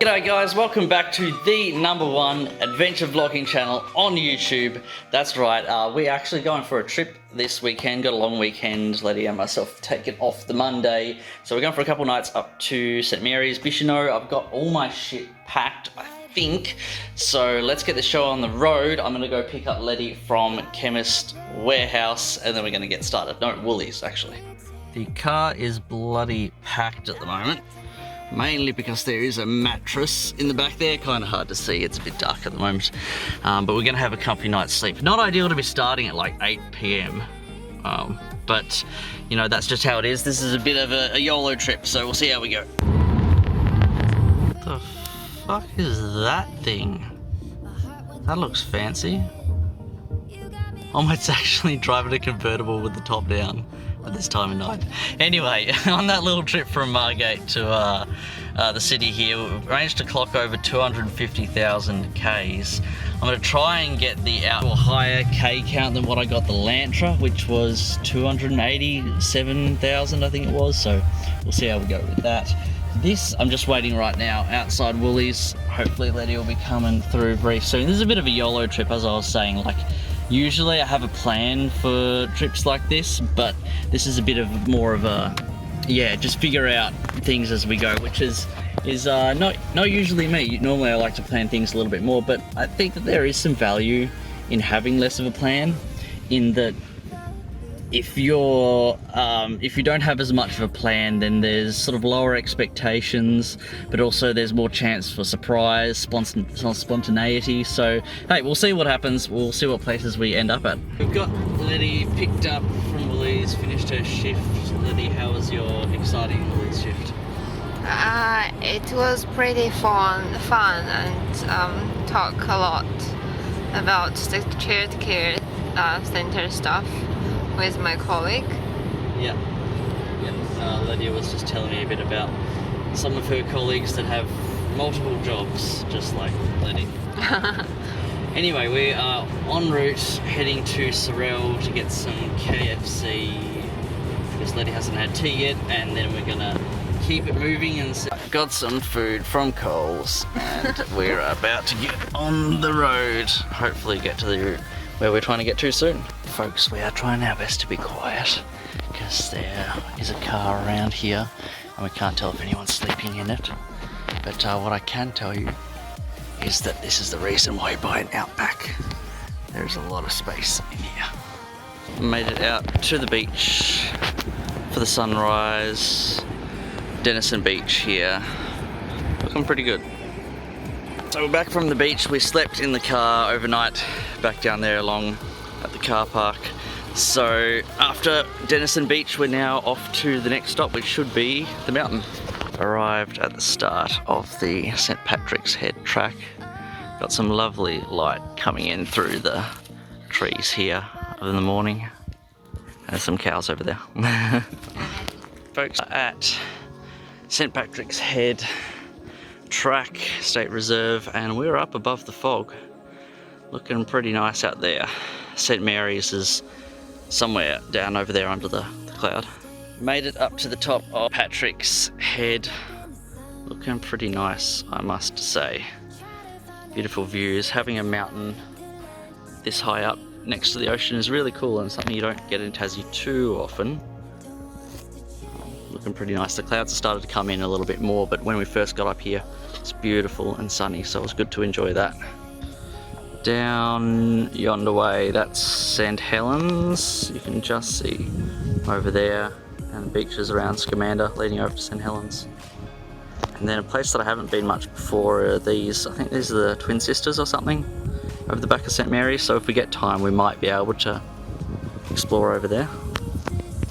G'day guys, welcome back to the #1 adventure vlogging channel on YouTube. That's right, we're actually going for a trip this weekend. Got a long weekend, Letty and myself taking off the Monday. So we're going for a couple nights up to St Mary's, Bicheno. I've got all my shit packed, I think. So let's get the show on the road. I'm gonna go pick up Letty from Chemist Warehouse and then we're gonna get started. No, Woolies actually. The car is bloody packed at the moment. Mainly because there is a mattress in the back there, kind of hard to see, it's a bit dark at the moment. But we're gonna have a comfy night's sleep. Not ideal to be starting at like 8 PM, but you know, that's just how it is. This is a bit of a YOLO trip, so we'll see how we go. What the fuck is that thing? That looks fancy. Oh, it's actually driving a convertible with the top down at this time of night. Anyway, on that little trip from Margate to the city here, we've managed to clock over 250,000 Ks. I'm going to try and get the out to a higher K count than what I got the Lantra, which was 287,000 I think it was, so we'll see how we go with that. This, I'm just waiting right now outside Woolies. Hopefully Letty will be coming through very soon. This is a bit of a YOLO trip, as I was saying. Like, usually I have a plan for trips like this, but this is a bit of more of a, yeah, just figure out things as we go, which is not usually me. Normally I like to plan things a little bit more, but I think that there is some value in having less of a plan, in that if you don't have as much of a plan, then there's sort of lower expectations, but also there's more chance for surprise, spontaneity. So hey, we'll see what happens. We'll see what places we end up at. We've got Letty picked up from Woolies, finished her shift. Letty, how was your exciting Woolies shift? It was pretty fun and talk a lot about the child care center stuff with my colleague. Yeah. Lydia was just telling me a bit about some of her colleagues that have multiple jobs, just like Letty. Anyway, we are en route heading to Sorrel to get some KFC because Letty hasn't had tea yet, and then we're gonna keep it moving and got some food from Coles and we're about to get on the road. Hopefully get to the where we're trying to get to soon. Folks, we are trying our best to be quiet because there is a car around here and we can't tell if anyone's sleeping in it. But what I can tell you is that this is the reason why you buy an Outback. There's a lot of space in here. Made it out to the beach for the sunrise. Denison Beach here. Looking pretty good. So we're back from the beach. We slept in the car overnight back down there along at the car park. So after Denison Beach, we're now off to the next stop, which should be the mountain. Arrived at the start of the St Patrick's Head track. Got some lovely light coming in through the trees here in the morning. There's some cows over there. Folks, at St Patrick's Head track, state reserve, and we're up above the fog. Looking pretty nice out there. St Mary's is somewhere down over there under the cloud. Made it up to the top of Patrick's Head. Looking pretty nice, I must say. Beautiful views. Having a mountain this high up next to the ocean is really cool and something you don't get in Tassie too often. Looking pretty nice. The clouds have started to come in a little bit more, but when we first got up here, it's beautiful and sunny, so it was good to enjoy that. Down yonder way, that's St Helens. You can just see over there, and the beaches around Scamander leading over to St Helens. And then a place that I haven't been much before are these, I think these are the Twin Sisters or something, over the back of St Mary's, so if we get time we might be able to explore over there.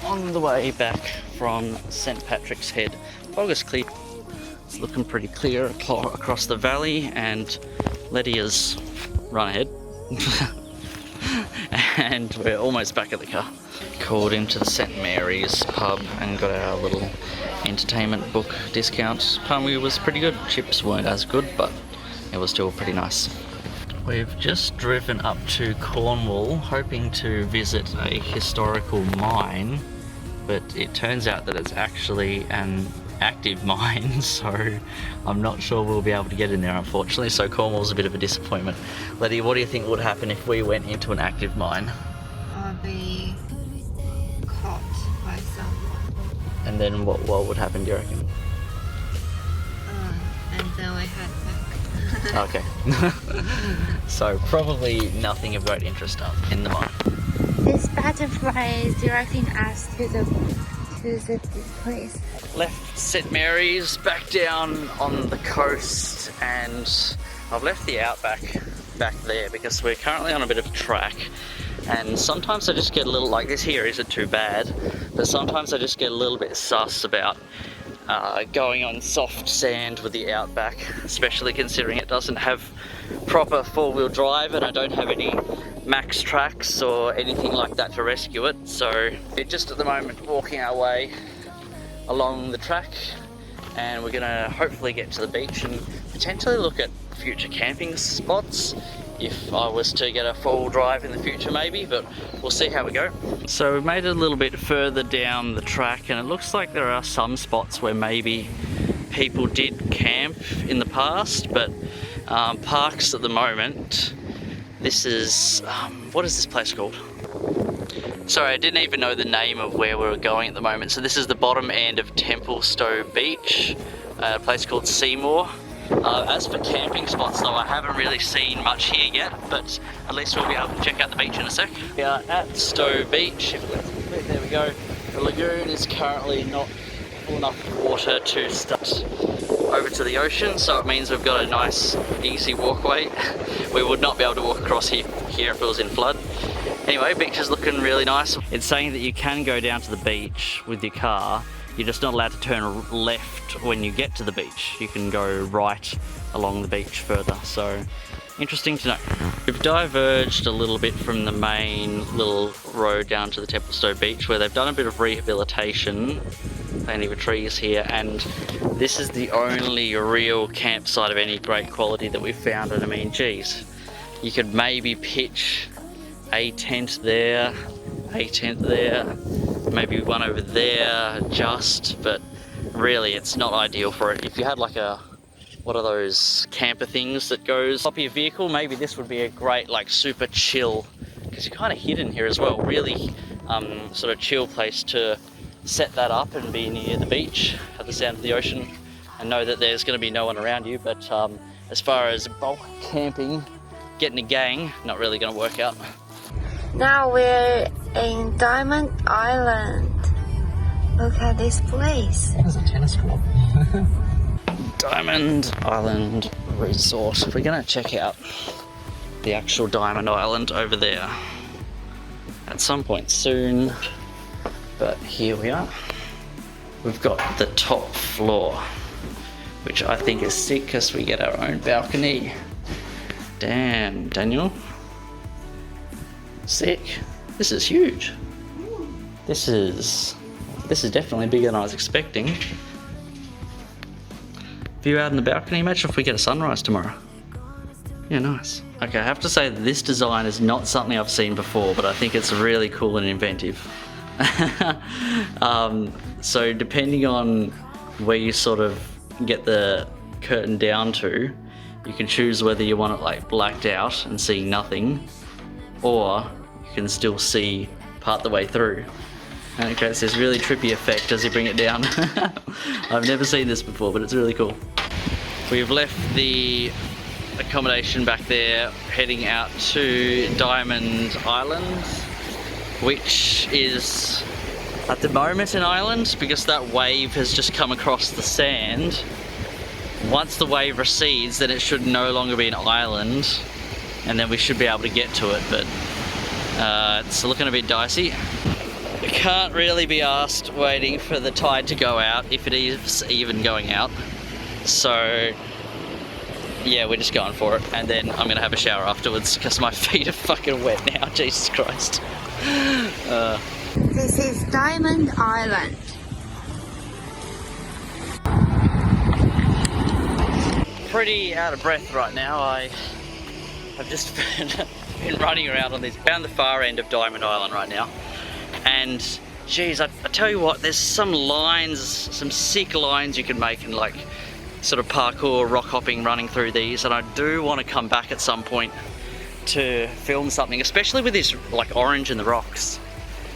On the way back from St Patrick's Head, fog is clear. It's looking pretty clear across the valley, and Letty has run ahead. And we're almost back at the car. Called into the St Mary's pub and got our little entertainment book discount. Palmy was pretty good. Chips weren't as good, but it was still pretty nice. We've just driven up to Cornwall hoping to visit a historical mine, but it turns out that it's actually an active mine, so I'm not sure we'll be able to get in there, unfortunately. So Cornwall's a bit of a disappointment. Letty, what do you think would happen if we went into an active mine? I'll be caught by someone. And then what would happen, do you reckon? And then we head back. Okay. So probably nothing of great interest up in the mine. This butterfly is directing us to this place. Left St Mary's back down on the coast, and I've left the outback back there because we're currently on a bit of a track, and sometimes I just get a little, like this here isn't too bad, but sometimes I just get a little bit sus about going on soft sand with the outback, especially considering it doesn't have proper four-wheel drive and I don't have any max tracks or anything like that to rescue it. So we're just at the moment walking our way along the track, and we're gonna hopefully get to the beach and potentially look at future camping spots if I was to get a four-wheel drive in the future maybe, but we'll see how we go. So we've made it a little bit further down the track, and it looks like there are some spots where maybe people did camp in the past, but parks at the moment. This is, what is this place called? Sorry, I didn't even know the name of where we were going at the moment. So this is the bottom end of Templestowe Beach, a place called Seymour. As for camping spots though, I haven't really seen much here yet, but at least we'll be able to check out the beach in a sec. We are at Stowe Beach. There we go. The lagoon is currently not full enough water to start over to the ocean, so it means we've got a nice easy walkway. We would not be able to walk across here if it was in flood. Anyway, beach is looking really nice. It's saying that you can go down to the beach with your car. You're just not allowed to turn left when you get to the beach. You can go right along the beach further, so interesting to know. We've diverged a little bit from the main little road down to the Templestowe Beach, where they've done a bit of rehabilitation, plenty of trees here, and this is the only real campsite of any great quality that we've found. And I mean, geez, you could maybe pitch a tent there, maybe one over there just, but really it's not ideal for it. If you had like a, what are those camper things that goes up your vehicle, maybe this would be a great like super chill, because you're kind of hidden here as well, really sort of chill place to set that up and be near the beach, have the sound of the ocean and know that there's going to be no one around you. But as far as bulk camping, getting a gang, not really going to work out. Now we're in Diamond Island. Look at this place. There's a tennis court. Diamond Island Resort. We're going to check out the actual Diamond Island over there at some point soon. But here we are. We've got the top floor, which I think is sick because we get our own balcony. Damn, Daniel. Sick. This is huge. This is definitely bigger than I was expecting. View out on the balcony. Imagine if we get a sunrise tomorrow. Yeah, nice. Okay, I have to say that this design is not something I've seen before, but I think it's really cool and inventive. So depending on where you sort of get the curtain down to, you can choose whether you want it like blacked out and seeing nothing, or you can still see part the way through. Okay, so this really trippy effect as you bring it down. I've never seen this before, but it's really cool. We've left the accommodation back there, heading out to Diamond Island, which is at the moment an island because that wave has just come across the sand. Once the wave recedes, then it should no longer be an island, and then we should be able to get to it, but it's looking a bit dicey. We can't really be asked waiting for the tide to go out, if it is even going out. So yeah, we're just going for it, and then I'm gonna have a shower afterwards because my feet are fucking wet now. Jesus Christ. This is Diamond Island. Pretty out of breath right now. I've just been running around on this, down the far end of Diamond Island right now, and Jeez, I tell you what, there's some lines, some sick lines you can make in like sort of parkour, rock hopping, running through these, and I do want to come back at some point to film something, especially with this like orange in the rocks.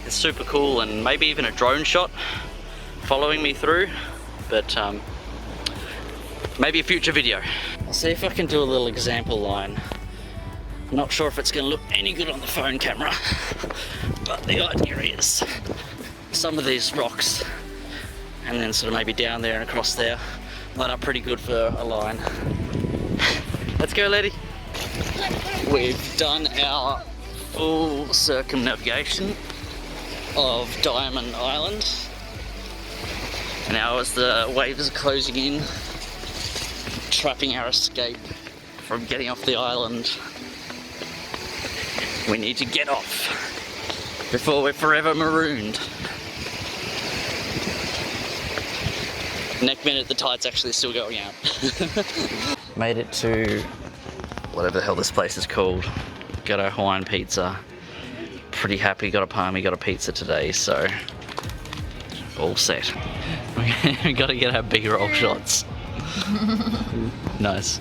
It's super cool, and maybe even a drone shot following me through, but maybe a future video. I'll see if I can do a little example line. I'm not sure if it's going to look any good on the phone camera, but the idea is some of these rocks, and then sort of maybe down there and across there, line up pretty good for a line. Let's go, lady. We've done our full circumnavigation of Diamond Island. And now as the waves are closing in, trapping our escape from getting off the island, we need to get off before we're forever marooned. Next minute the tide's actually still going out. Made it to whatever the hell this place is called. Got our Hawaiian pizza. Pretty happy, got a palmy, got a pizza today, so all set. We gotta get our big roll shots. Nice.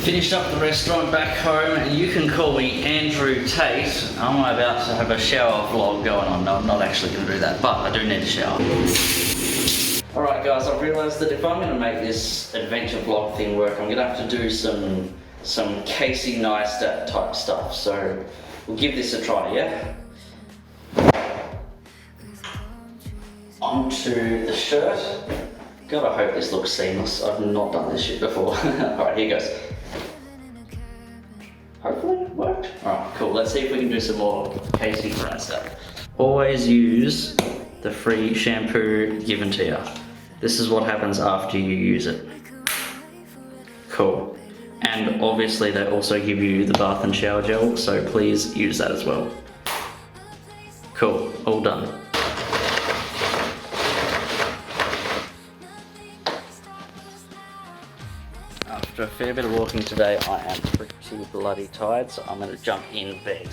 Finished up the restaurant back home, and you can call me Andrew Tate. I'm about to have a shower vlog going on. No, I'm not actually gonna do that, but I do need a shower. Alright guys, I've realised that if I'm going to make this adventure vlog thing work, I'm going to have to do some Casey Neistat type stuff, so we'll give this a try, yeah? Onto the shirt. God, I hope this looks seamless. I've not done this shit before. Alright, here goes. Hopefully it worked. Alright, cool. Let's see if we can do some more Casey Neistat. Always use the free shampoo given to you. This is what happens after you use it. Cool. And obviously they also give you the bath and shower gel, so please use that as well. Cool, all done. After a fair bit of walking today, I am pretty bloody tired, so I'm going to jump in bed.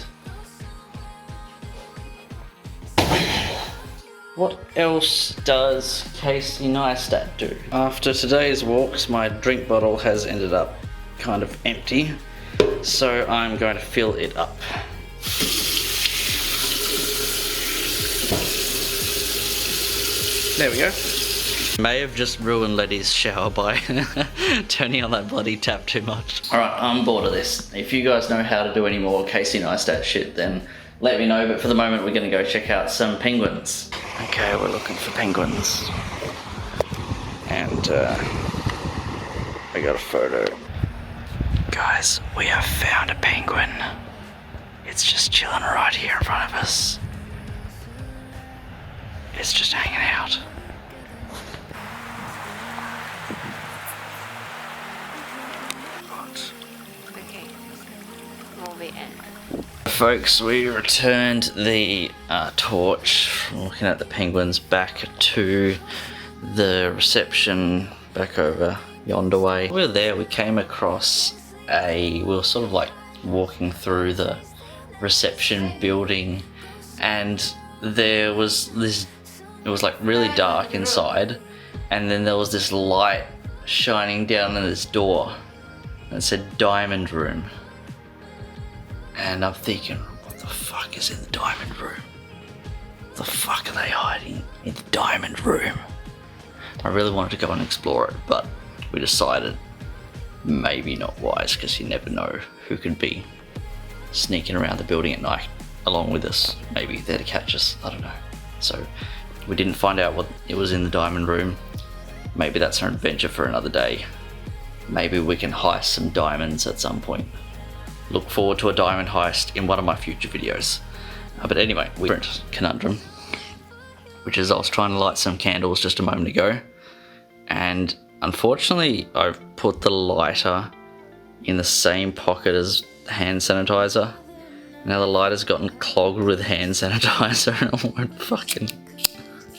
What else does Casey Neistat do? After today's walks, my drink bottle has ended up kind of empty, so I'm going to fill it up. There we go. May have just ruined Letty's shower by turning on that bloody tap too much. Alright, I'm bored of this. If you guys know how to do any more Casey Neistat shit, then let me know, but for the moment we're going to go check out some penguins. Okay, we're looking for penguins. And I got a photo. Guys, we have found a penguin. It's just chilling right here in front of us. It's just hanging out. Okay, move it in. Folks, we returned the torch from looking at the penguins back to the reception back over yonder way. We were there, we came across we were sort of like walking through the reception building, and there was this, it was like really dark inside, and then there was this light shining down in this door, and it said Diamond Room. And I'm thinking, what the fuck is in the Diamond Room? What the fuck are they hiding in the Diamond Room? I really wanted to go and explore it, but we decided maybe not wise, because you never know who could be sneaking around the building at night along with us. Maybe there to catch us, I don't know. So we didn't find out what it was in the Diamond Room. Maybe that's an adventure for another day. Maybe we can heist some diamonds at some point. Look forward to a diamond heist in one of my future videos. But anyway, different conundrum, which is I was trying to light some candles just a moment ago, and unfortunately I've put the lighter in the same pocket as hand sanitizer. Now the lighter's gotten clogged with hand sanitizer and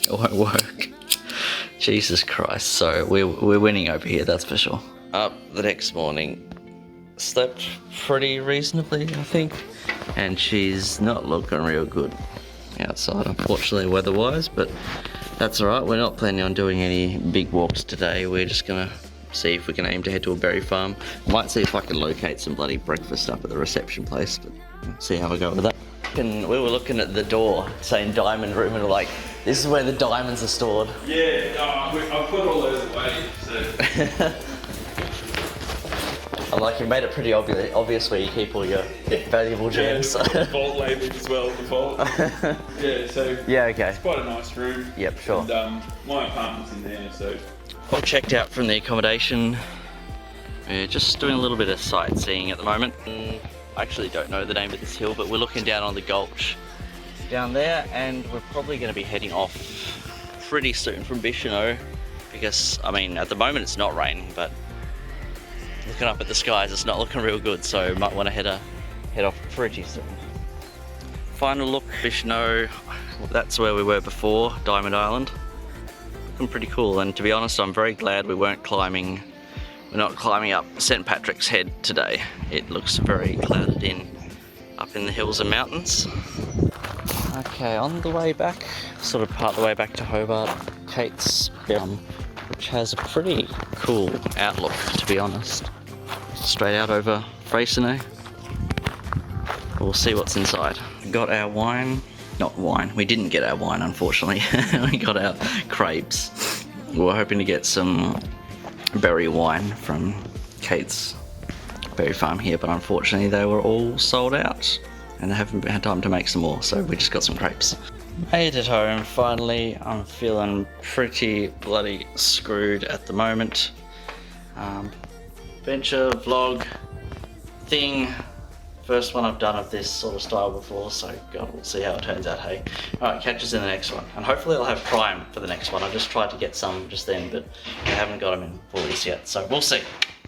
it won't work. Jesus Christ, so we're winning over here, that's for sure. Up the next morning, slept pretty reasonably, I think, and she's not looking real good. outside, unfortunately, weather-wise, but that's alright. We're not planning on doing any big walks today. We're just gonna see if we can aim to head to a berry farm. I might see if I can locate some bloody breakfast up at the reception place, but see how I go with that. And we were looking at the door saying diamond room, and we're like, this is where the diamonds are stored. Yeah, I put all those away, so... I'm like, you made it pretty obvious where you keep all your valuable gems. Yeah, vault labeled as well, the vault. Yeah, so... Yeah, okay. It's quite a nice room. Yep, sure. And my apartment's in there, so... All checked out from the accommodation. We're just doing a little bit of sightseeing at the moment. I actually don't know the name of this hill, but we're looking down on the gulch down there, and we're probably going to be heading off pretty soon from Bicheno, because, I mean, at the moment it's not raining, but looking up at the skies, it's not looking real good, so might want to head off pretty soon. Final look, Bicheno, that's where we were before, Diamond Island. Looking pretty cool, and to be honest, I'm very glad we're not climbing up St. Patrick's Head today. It looks very clouded in up in the hills and mountains. Okay, on the way back, sort of part the way back to Hobart, Kate's which has a pretty cool outlook, to be honest. Straight out over Freycinet. We'll see what's inside. Got our wine. Not wine. We didn't get our wine, unfortunately. We got our crepes. We were hoping to get some berry wine from Kate's berry farm here, but unfortunately they were all sold out and they haven't had time to make some more, so we just got some crepes. Made it home finally. I'm feeling pretty bloody screwed at the moment. Venture vlog thing, first one I've done of this sort of style before, so God, we'll see how it turns out, hey. Alright, catch us in the next one, and hopefully I'll have Prime for the next one. I just tried to get some just then, but I haven't got them in full yet, so we'll see.